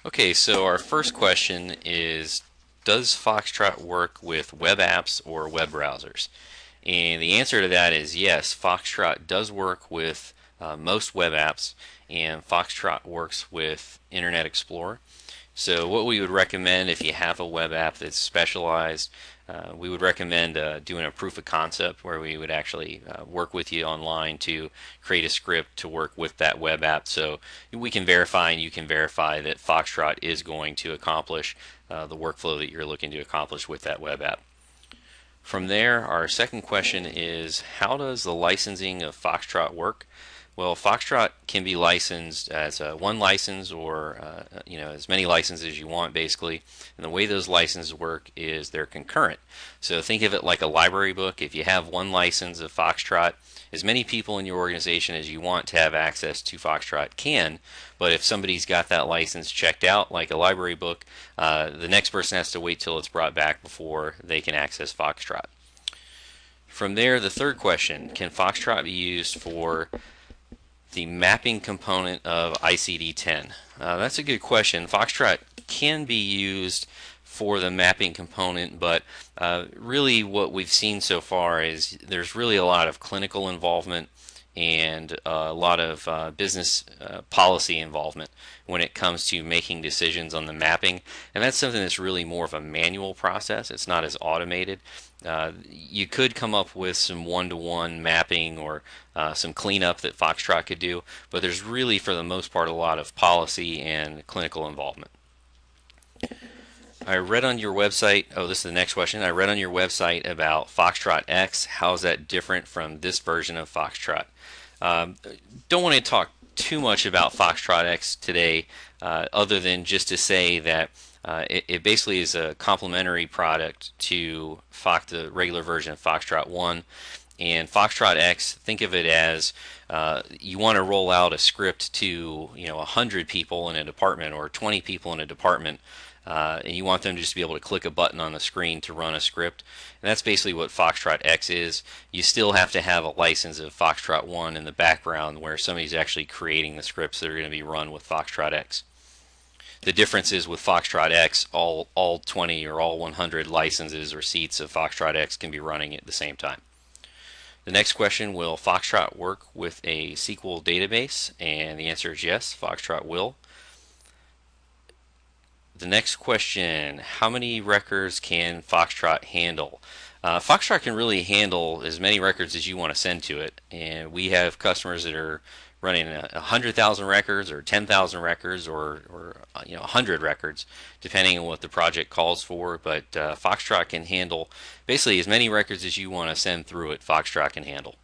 Okay, so our first question is, does Foxtrot work with web apps or web browsers? And the answer to that is yes, Foxtrot does work with most web apps, and Foxtrot works with Internet Explorer. So what we would recommend if you have a web app that's specialized, we would recommend doing a proof of concept where we would actually work with you online to create a script to work with that web app so we can verify and you can verify that Foxtrot is going to accomplish the workflow that you're looking to accomplish with that web app. From there, our second question is, how does the licensing of Foxtrot work? Well, Foxtrot can be licensed as one license or as many licenses as you want, basically. And the way those licenses work is they're concurrent. So think of it like a library book. If you have one license of Foxtrot, as many people in your organization as you want to have access to Foxtrot can. But if somebody's got that license checked out, like a library book, the next person has to wait till it's brought back before they can access Foxtrot. From there, the third question, can Foxtrot be used for the mapping component of ICD-10? That's a good question. Foxtrot can be used for the mapping component, but really what we've seen so far is there's really a lot of clinical involvement and a lot of business policy involvement when it comes to making decisions on the mapping. And that's something that's really more of a manual process. It's not as automated. You could come up with some one-to-one mapping or some cleanup that Foxtrot could do, but there's really, for the most part, a lot of policy and clinical involvement. I read on your website, oh, this is the next question. I read on your website about Foxtrot X. How is that different from this version of Foxtrot? Um, don't want to talk too much about Foxtrot X today, other than just to say that it basically is a complementary product to the regular version of Foxtrot 1. And Foxtrot X, think of it as you want to roll out a script to 100 people in a department or 20 people in a department, and you want them to just be able to click a button on the screen to run a script. And that's basically what Foxtrot X is. You still have to have a license of Foxtrot 1 in the background where somebody's actually creating the scripts that are going to be run with Foxtrot X. The difference is with Foxtrot X, all 20 or all 100 licenses or seats of Foxtrot X can be running at the same time. The next question, will Foxtrot work with a SQL database? And the answer is yes, Foxtrot will. The next question, how many records can Foxtrot handle? Foxtrot can really handle as many records as you want to send to it, and we have customers that are running 100,000 records or 10,000 records or 100 records, depending on what the project calls for. But Foxtrot can handle basically as many records as you want to send through it. Foxtrot can handle.